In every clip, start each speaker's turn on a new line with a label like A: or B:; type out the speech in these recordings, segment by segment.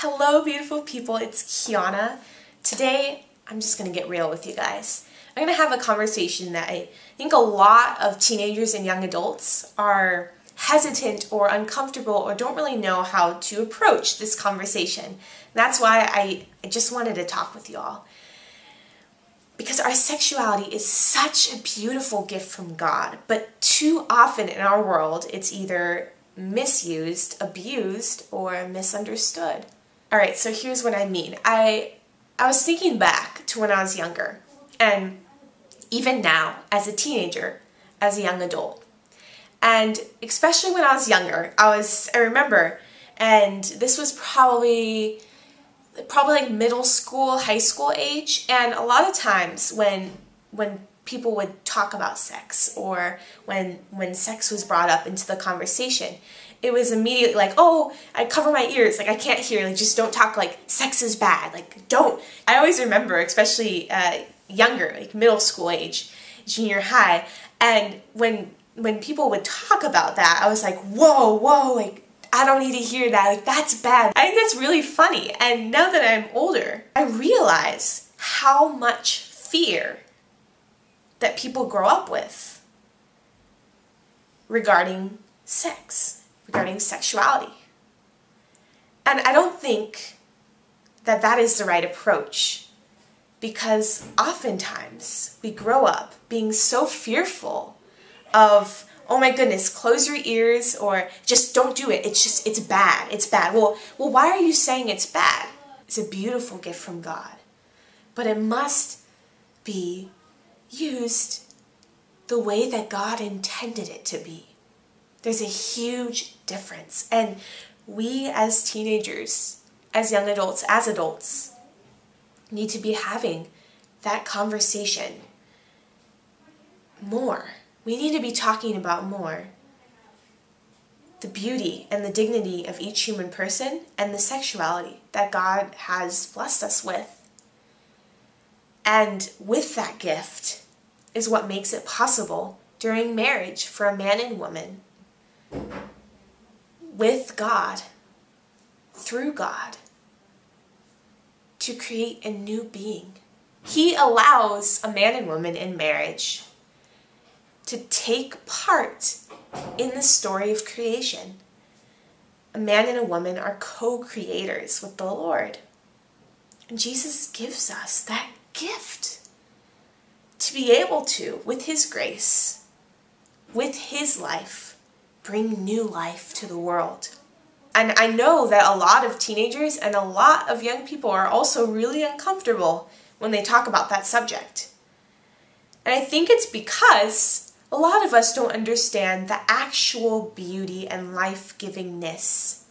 A: Hello beautiful people, it's Kianna. Today, I'm just going to get real with you guys. I'm going to have a conversation that I think a lot of teenagers and young adults are hesitant or uncomfortable or don't really know how to approach this conversation. That's why I just wanted to talk with you all. Because our sexuality is such a beautiful gift from God, but too often in our world, it's either misused, abused, or misunderstood. Alright, so here's what I mean. I was thinking back to when I was younger, and even now, as a teenager, as a young adult. And especially when I was younger, I remember, and this was probably like middle school, high school age, and a lot of times when people would talk about sex, or when sex was brought up into the conversation, it was immediately like, oh, I cover my ears, like I can't hear, like just don't talk, like sex is bad, like don't. I always remember, especially younger, like middle school age, junior high, and when people would talk about that, I was like, whoa, like I don't need to hear that, like that's bad. I think that's really funny, and now that I'm older, I realize how much fear that people grow up with regarding sex. Regarding sexuality. And I don't think that that is the right approach, because oftentimes we grow up being so fearful of, oh my goodness, close your ears, or just don't do it, it's bad, it's bad. Well, why are you saying it's bad? It's a beautiful gift from God, but it must be used the way that God intended it to be. There's a huge difference, and we as teenagers, as young adults, as adults, need to be having that conversation more. We need to be talking about more the beauty and the dignity of each human person and the sexuality that God has blessed us with. And with that gift is what makes it possible during marriage for a man and woman, with God, through God, to create a new being. He allows a man and woman in marriage to take part in the story of creation. A man and a woman are co-creators with the Lord. And Jesus gives us that gift to be able to, with His grace, with His life, bring new life to the world. And I know that a lot of teenagers and a lot of young people are also really uncomfortable when they talk about that subject. And I think it's because a lot of us don't understand the actual beauty and life-givingness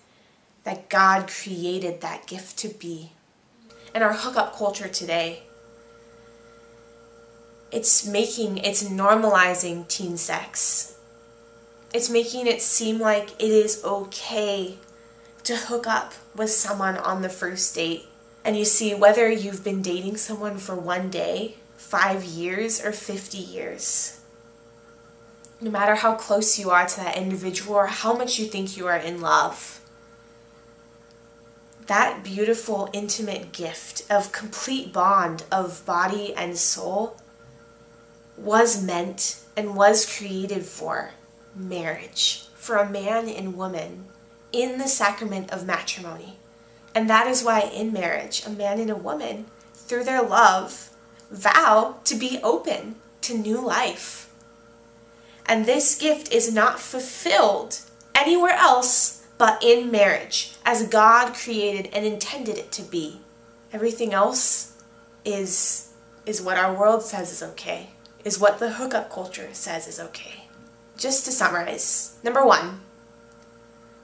A: that God created that gift to be. And our hookup culture today, it's normalizing teen sex. It's making it seem like it is okay to hook up with someone on the first date. And you see, whether you've been dating someone for one day, 5 years, or 50 years, no matter how close you are to that individual or how much you think you are in love, that beautiful, intimate gift of complete bond of body and soul was meant and was created for marriage, for a man and woman in the sacrament of matrimony. And that is why in marriage, a man and a woman, through their love, vow to be open to new life. And this gift is not fulfilled anywhere else but in marriage, as God created and intended it to be. Everything else is what our world says is okay, is what the hookup culture says is okay. Just to summarize, number one,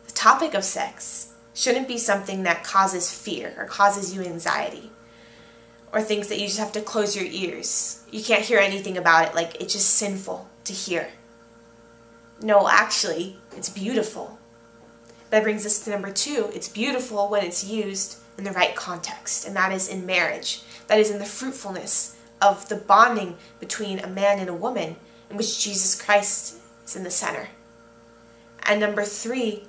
A: the topic of sex shouldn't be something that causes fear or causes you anxiety, or things that you just have to close your ears. You can't hear anything about it, like it's just sinful to hear. No, actually, it's beautiful. That brings us to number two. It's beautiful when it's used in the right context, and that is in marriage. That is in the fruitfulness of the bonding between a man and a woman, in which Jesus Christ is in the center. And number three,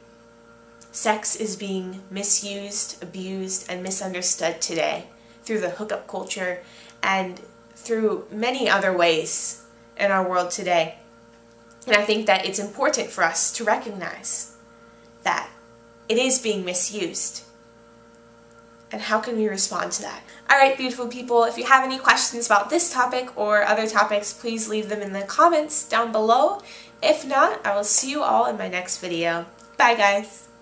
A: sex is being misused, abused, and misunderstood today through the hookup culture and through many other ways in our world today. And I think that it's important for us to recognize that it is being misused. And how can we respond to that? Alright, beautiful people, if you have any questions about this topic or other topics, please leave them in the comments down below. If not, I will see you all in my next video. Bye, guys!